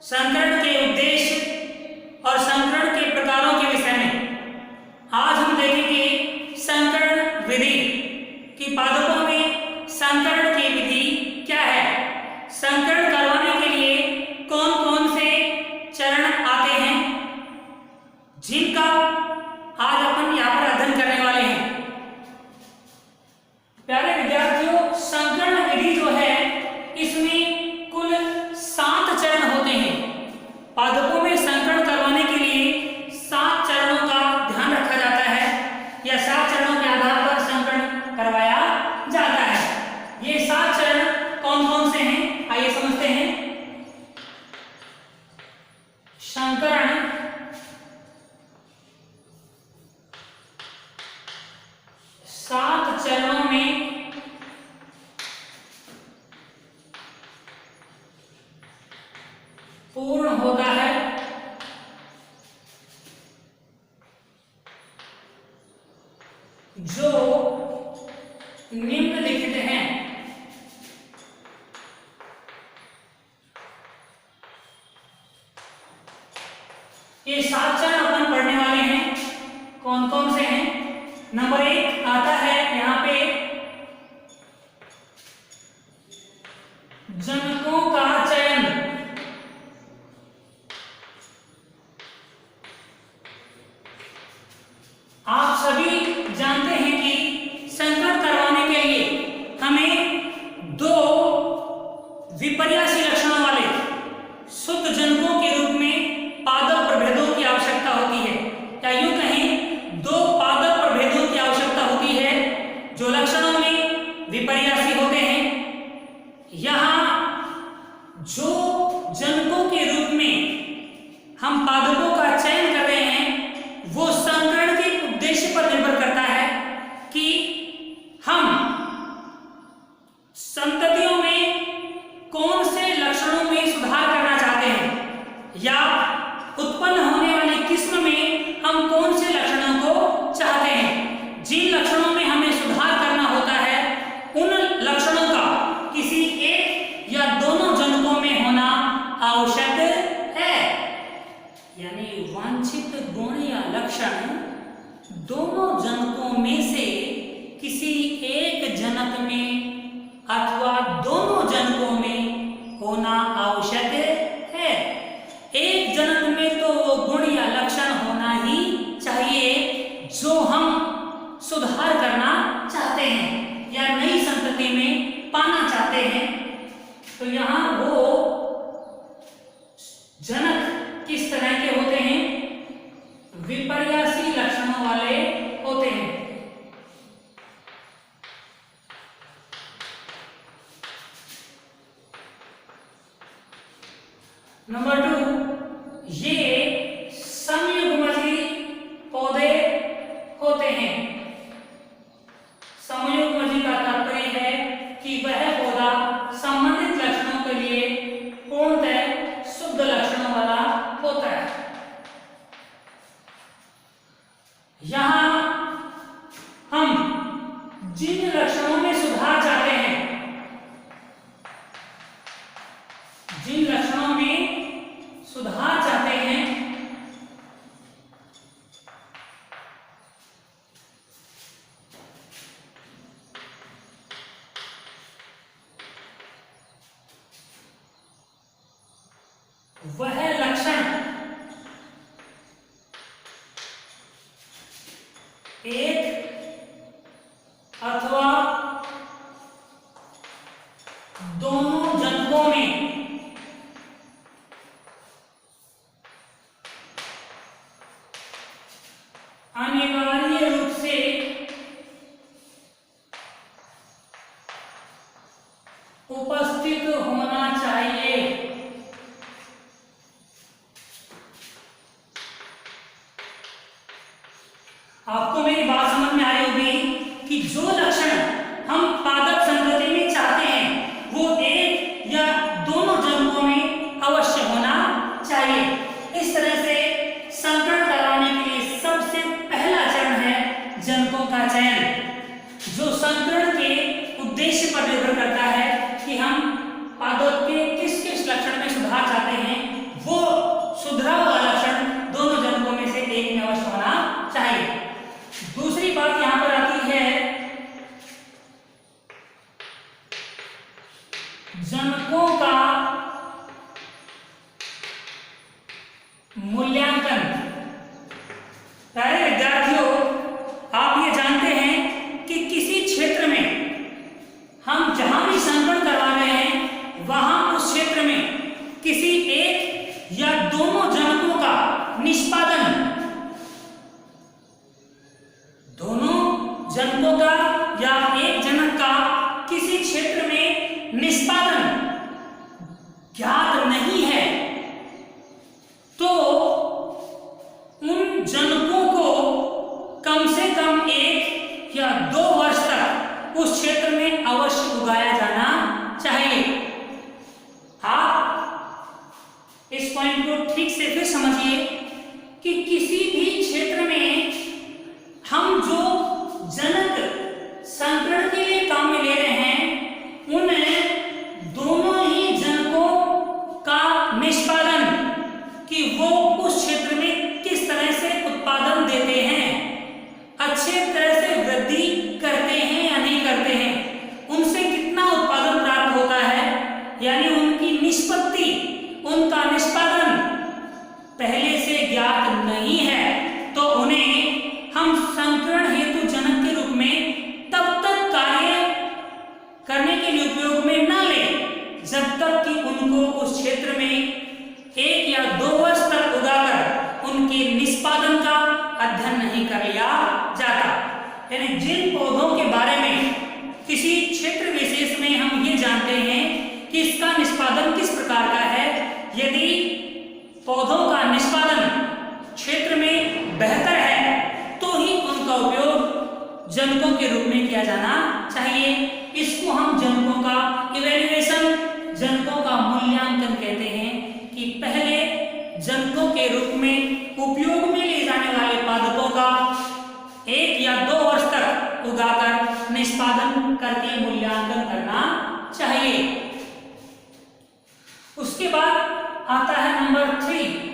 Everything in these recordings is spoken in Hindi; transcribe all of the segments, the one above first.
संकरण के उद्देश्य और संकरण के प्रकारों के विषय में आज हम देखेंगे। संकरण विधि की पादपों में संकरण की विधि क्या है, संकरण करवाने के लिए कौन कौन से चरण आते हैं, जिनका आज अपन यहाँ पर अध्ययन करने वाले हैं। प्यारे विद्यार्थियों, संकरण विधि जो है इसमें कुल 7 चरण होते हैं। पादपों में संकरण करवाने के लिए 7 चरणों का ध्यान रखा जाता है या 7 चरणों के आधार पर संकरण करवाया जाता है। ये 7 चरण कौन कौन से हैं, आइए समझते हैं। संकरण सात चरणों में पूर्ण होता है। जो निम्नलिखित हैं। ये 7 चरण अपन पढ़ने वाले हैं, कौन कौन से हैं। नंबर 1 आता है यहाँ पे जनकों का चयन। आप सभी जानते हैं कि संकरण करवाने के लिए हमें 2 विपर्यासी लक्षणों वाले शुद्ध जनकों के रूप में पादप प्रभेदों की आवश्यकता होती है, या यूं कहें 2 पादप प्रभेदों की आवश्यकता होती है जो लक्षणों में विपर्यासी होते हैं। यहाँ जो जनकों के रूप में हम पादपों का चयन कर रहे हैं वो संकरण के उद्देश्य पर निर्भर करता है कि हम संततियों में कौन से लक्षणों में सुधार करना चाहते हैं, या उत्पन्न होने वाली किस्म में हम कौन से लक्षणों को चाहते हैं। जिन लक्षणों में हमें सुधार करना होता है उन लक्षणों का किसी एक या दोनों जनकों में होना आवश्यक है, यानी वांछित गुण या लक्षण दोनों जनकों में से किसी एक जनक में अथवा दोनों जनकों में होना आवश्यक है। एक जनक में तो वो गुण या लक्षण होना ही चाहिए जो हम सुधार करना चाहते हैं या नई संतति में पाना चाहते हैं। तो यहाँ वो जनक किस तरह के होते हैं, विपर्यासी लक्षणों वाले होते हैं। नंबर 2, ये संयुग्मजी पौधे होते हैं। संयुग्मजी का तात्पर्य है कि वह पौधा संबंधित लक्षणों के लिए पूर्णतः शुद्ध लक्षणों वाला होता है। यहां हम जिन लक्षणों में सुधार चाहते हैं, जिन लक्षणों में सुधार चाहते हैं वह लक्षण एक अथवा दोनों जनकों में अनिवार्य रूप से उपस्थित होना चाहिए। आपको मेरी बात समझ में आई होगी कि जो लक्षण हम पादप संतति में चाहते हैं वो एक या दोनों जनकों में अवश्य होना चाहिए। इस तरह से संकरण कराने के लिए सबसे पहला चरण है जनकों का चयन, जो संकरण के उद्देश्य पर निर्भर करता है कि हम पादप के किस किस लक्षण जनकों का मूल्यांकन। प्यारे विद्यार्थियों, आप ये जानते हैं कि किसी क्षेत्र में हम जहां भी संकलन करवा रहे हैं वहां उस क्षेत्र में किसी एक या दोनों जनकों का निष्पादन, दोनों जनकों का या एक जनक का किसी क्षेत्र में निष्पादन ज्ञात नहीं है तो उन जनकों को कम से कम 1 या 2 वर्ष तक उस क्षेत्र में अवश्य उगाया जाना चाहिए। आप इस पॉइंट को ठीक से फिर समझिए कि किसी भी क्षेत्र में हम जो जनक संकरण के लिए काम में ले रहे हैं उन दोनों ही जनकों का निष्पादन कि वो उस क्षेत्र में किस तरह से उत्पादन देते हैं, अच्छे तरह से वृद्धि करते हैं या नहीं करते हैं, उनसे कितना उत्पादन प्राप्त होता है, यानी उनकी निष्पत्ति, उनका निष्पादन पहले से ज्ञात नहीं है तो उन्हें हम संकरण हेतु जनक के रूप में तब तक कार्य करने के लिए उपयोग में न ले जब तक कि उनको उस क्षेत्र में 1 या 2 वर्ष तक उगाकर उनके निष्पादन का अध्ययन नहीं कर लिया जाता। यानी जिन पौधों के बारे में किसी क्षेत्र विशेष में हम ये जानते हैं कि इसका निष्पादन किस प्रकार का है, यदि पौधों का निष्पादन क्षेत्र में बेहतर है तो ही उनका उपयोग जनकों के रूप में किया जाना चाहिए। इसको हम जनकों का इवैल्यूएशन, जनकों का मूल्यांकन कहते हैं कि पहले जनकों के रूप में उपयोग में ले जाने वाले पादपों का 1 या 2 वर्ष तक उगाकर निष्पादन करके मूल्यांकन करना चाहिए। उसके बाद आता है नंबर 3,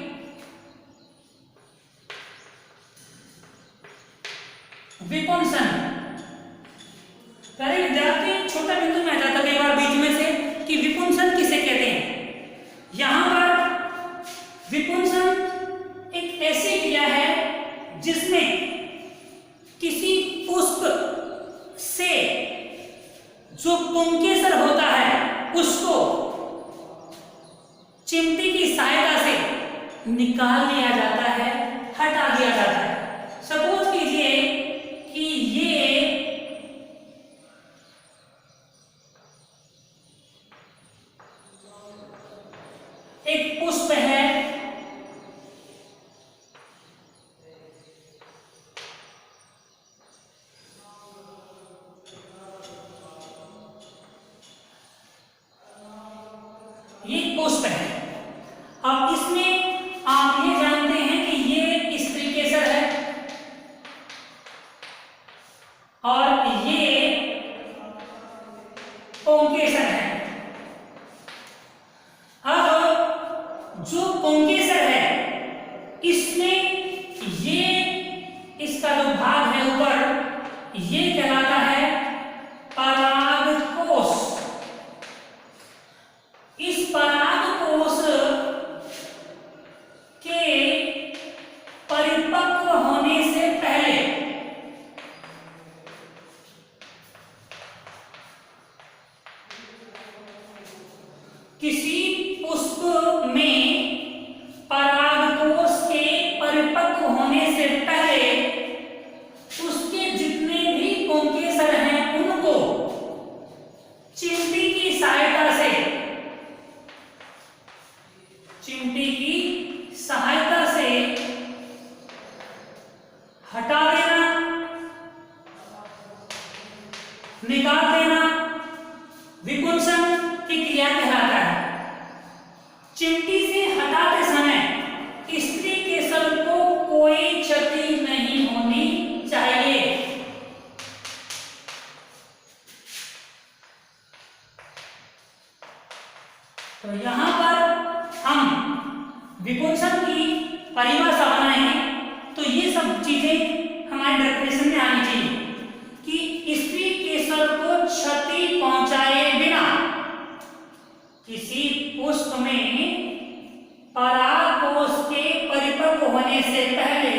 विपुंसन। पहले विद्यार्थी छोटा बिंदु में आ जाता कई बार बीच में से कि विपुंसन किसे कहते हैं। यहां पर विपुंसन एक ऐसी क्रिया है जिसमें किसी पुष्प से जो पुंकेसर होता है उसको चिमटी की सहायता से निकाल लिया जाता है, हटा दिया जाता है। सपोज कीजिए कि ये एक पुष्प है, ये पुष्प है। अब इसमें आप ये जानते हैं कि ये स्त्रीकेसर है और ये पुंकेसर है। अब जो पुंकेसर है इसमें ये इसका जो भाग है ऊपर ये कहलाता है परागकोश। इस परागकोश के परिपक्व होने से पहले किसी पुष्प में परागकोश के परिपक्व होने से पहले उसके जितने भी पुंकेसर हैं उनको चिमटी की सहायता से हटा देना, निकाल देना विपुंसन की क्रिया कहलाता है। चिमटी से हटाते समय स्त्री केसर को कोई क्षति नहीं होनी चाहिए। तो यहां पर हम विपुंसन की परिभाषा बनाएंगे तो ये सब चीजें हमारे डेफिनेशन में आनी चाहिए कि स्त्री केसर को क्षति पहुंचाए बिना से पहले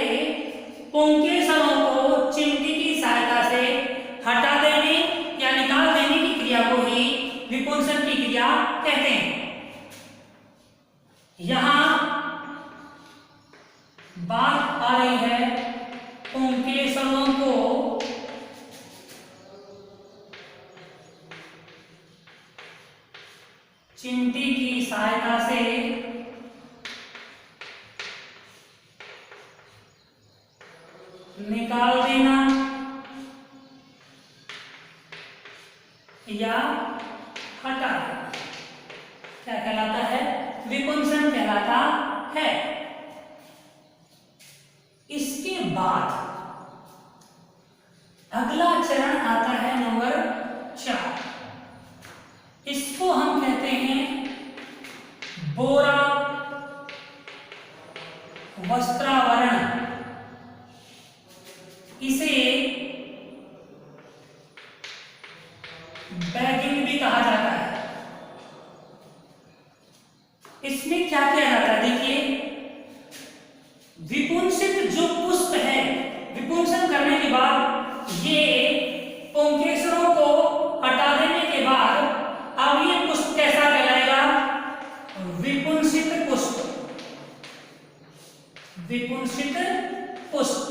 पुंकेसरों को चिमटी की सहायता से हटा देने या निकाल देने की क्रिया को ही विपुंसन की क्रिया कहते हैं। यहां बात आ रही है पुंकेसरों को चिमटी की सहायता से निकाल देना या हटा देना क्या कहलाता है? विपुंसन कहलाता है। इसके बाद अगला चरण आता है नंबर 4। इसको हम कहते हैं बोरा वस्त्रावरण। इसे बैगिंग भी कहा जाता है। इसमें क्या किया जाता है? देखिए, विपुंसित जो पुष्प है, विपुंसन करने के बाद ये पुंकेसरों को हटा देने के बाद अब ये पुष्प कैसा कहलाएगा? विपुंसित पुष्प। विपुंसित पुष्प।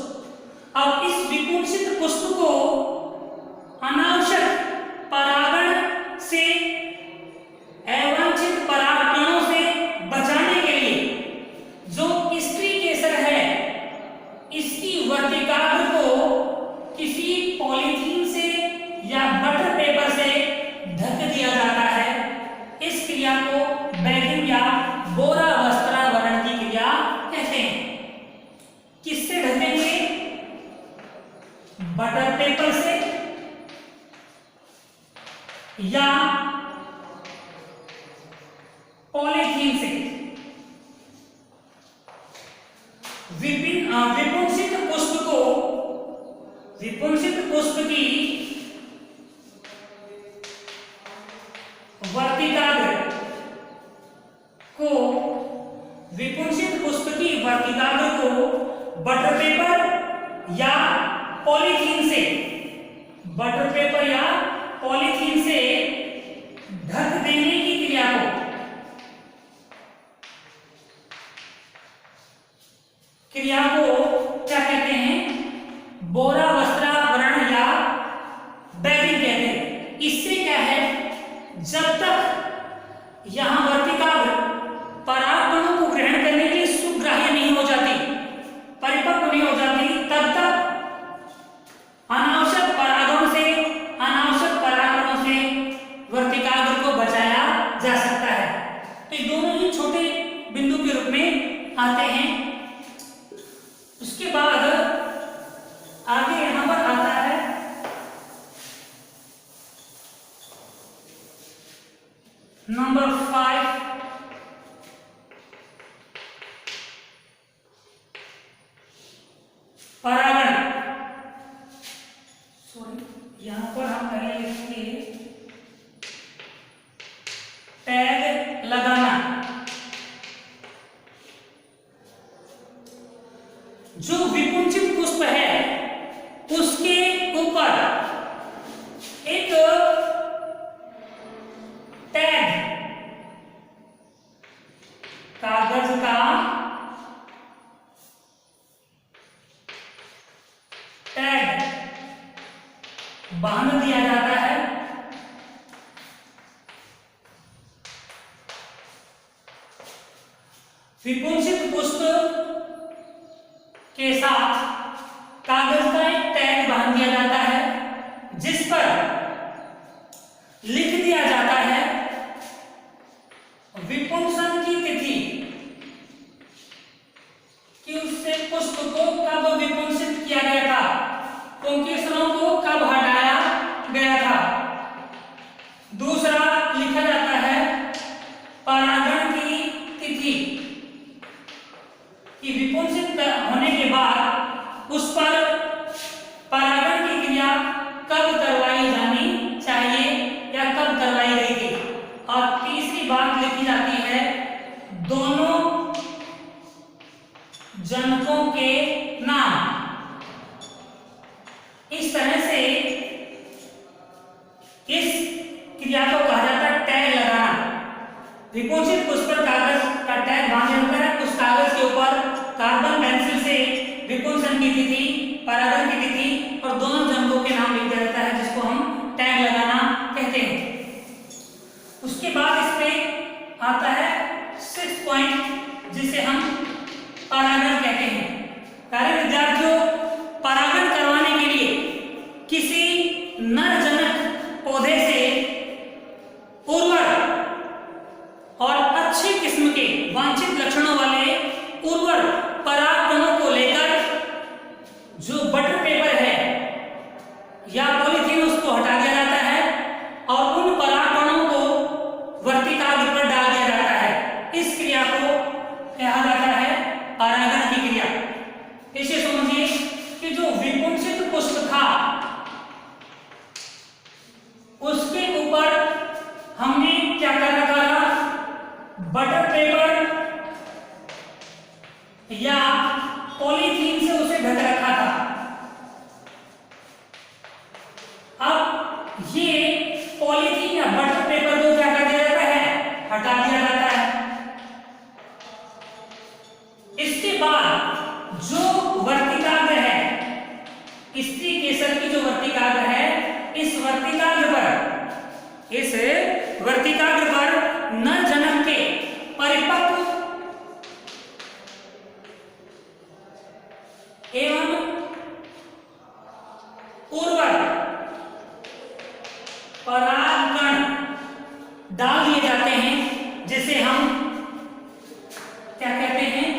अब इस विपुंसित पुष्प को अनावश्यक परागण से, अवांछित परागकणों से बचाने के लिए जो स्त्री केसर है, इसकी वर्तिकाग्र को किसी पॉलीथीन से या बटर पेपर से ढक दिया जाता है। इस क्रिया को बैगिंग या बोरा वस्त्रावरण की क्रिया कहते हैं। किससे ढकेंगे? बटर पेपर से या पॉलीथीन से। विपुंसित पुष्प को, विपुंसित पुष्प की वर्तिकाग्र को, विपुंसित पुष्प की वर्तिकाग्र को बटर पेपर या पॉलीथीन से, बटर पेपर या पॉलीथीन से ढक देने की क्रिया को क्या कहते हैं? बोरा वस्त्रावरण या बैगिंग कहते हैं। इससे क्या है? जब तक यहां वर्तिकाग्र परागकणों को ग्रहण करने के लिए सुग्राह्य नहीं हो जाती, परिपक्व नहीं हो जाती, तब तक अनावश्यक परागणों से, अनावश्यक परागकणों से वर्तिकाग्र को बचाया जा सकता है। तो ये दोनों ही छोटे बिंदु के रूप में आते हैं। उसके बाद आगे यहां पर आता है नंबर 5, परागण। सॉरी, यहां पर हम पहले लिखेंगे टैग लगाना। जो विपुंसित पुष्प है उसके ऊपर एक टैग, कागज का टैग बांध दिया जाता है। विपुंसित पुष्प के साथ कागज का एक टैग बांध दिया जाता है, जिस पर लिख दिया जाता है विपुंसन की तिथि, कि उससे पुष्प को कब विपुंसित किया गया था, पुंकेसरों को कब हटाया गया था। दूसरा लिखा जाता है परागण की तिथि, कि विपुंसित होने के बाद जनकों के नाम। इस तरह से इस क्रिया को कहा जाता है टैग लगाना। विपुंसित पुष्प पर कागज का टैग बांधा जाता है। उस कागज के ऊपर कार्बन पेंसिल से विपुंसन की तिथि, परागण की तिथि और दोनों जनकों के नाम लिख दिया जाता है, जिसको हम टैग लगाना कहते हैं। उसके बाद इस पे आता है 6 पॉइंट, जिसे हम परागण कहते हैं। प्यारे विद्यार्थियों, परागण करवाने के लिए किसी नरजनक पौधे से उर्वर और अच्छी किस्म के वांछित लक्षणों वाले उर्वर परागकणों को लेकर जो बटर पेपर है या पॉलीथीन, उसको हटा दिया जाता है और उन परागकणों को वर्तिकाग्र पर डाल दिया जाता है। इस क्रिया को कहा जाता है परागण की क्रिया। इसे समझिए कि जो विपुंसित पुष्प था उसके ऊपर हमने क्या कर रखा था, बटर पेपर या पॉलीथीन से उसे ढक रखा था। अब ये पॉलीथीन या बटर पेपर को क्या कर दिया जाता है, हटा दिया जाता है। इसके बाद जो वर्तिकाग्र है, स्त्री केसर की जो वर्तिकाग्र है, इस वर्तिकाग्र पर नरजनक के परिपक्व एवं उर्वर परागकण डाल दिए जाते हैं, जिसे हम क्या कहते हैं,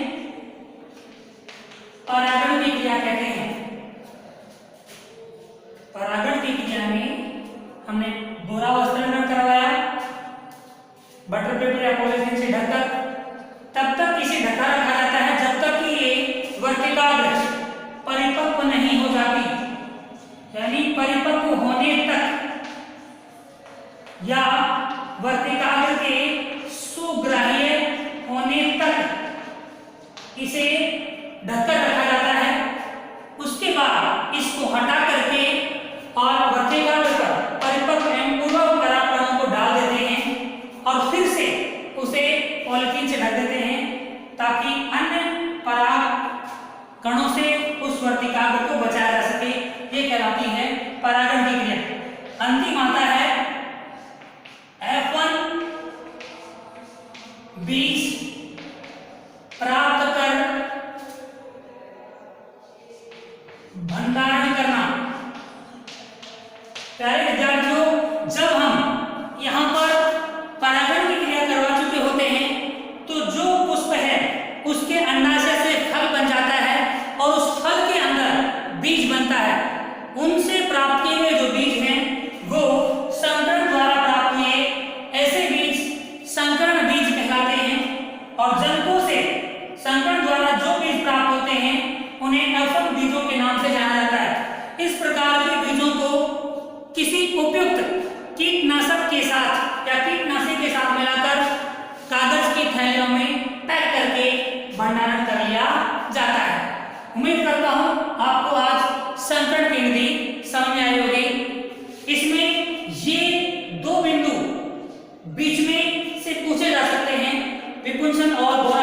परागण की क्रिया कहते हैं। परागण की क्रिया में हमने बोरा वस्त्रण करवाया, बटर पेपर या पॉलीथीन से ढककर, तब तक इसे ढका रखा जाता है जब तक कि ये वर्तिकाग्र परिपक्व नहीं हो जाती, यानी परिपक्व होने तक या वर्तिकाग्र के सुग्राह्य होने तक इसे ढककर रखा जाता है। उसके बाद इसको हटा करके और वर्तिकाग्र पर परिपक्व एवं उर्वर परागकणों को डाल देते हैं और फिर से उसे पॉलीथीन से ढक देते हैं, ताकि अन्य परागकणों से उस वर्तिकाग्र को बचाया जा सके। ये कहलाती है परागण की क्रिया। अंतिम आता है F1 बीज प्राप्त कर भंडारण करना। प्यारे विद्यार्थियों, जब हम यहाँ पर परागण की क्रिया करवा चुके होते हैं तो जो पुष्प है उसके अंडाशय से फल बन जाता है और उस फल के अंदर बीज बनता है। उनसे प्राप्त किए हुए जो बीज हैं वो संकरण द्वारा प्राप्त हुए ऐसे बीज संकरण बीज कहलाते हैं और जनकों से संकरण द्वारा जो बीज प्राप्त होते हैं उन्हें F1 बीजों के नाम से जाना जाता है। इस प्रकार के बीजों को किसी उपयुक्त कीटनाशक के साथ या कीटनाशी के साथ मिलाकर कागज की थैलियों में पैक करके भंडारण कर लिया जाता है। उम्मीद करता हूं आपको आज संकरण की विधि समझ आई होगी। इसमें ये 2 बिंदु बीच में से पूछे जा सकते हैं, विपुंसन और बोरा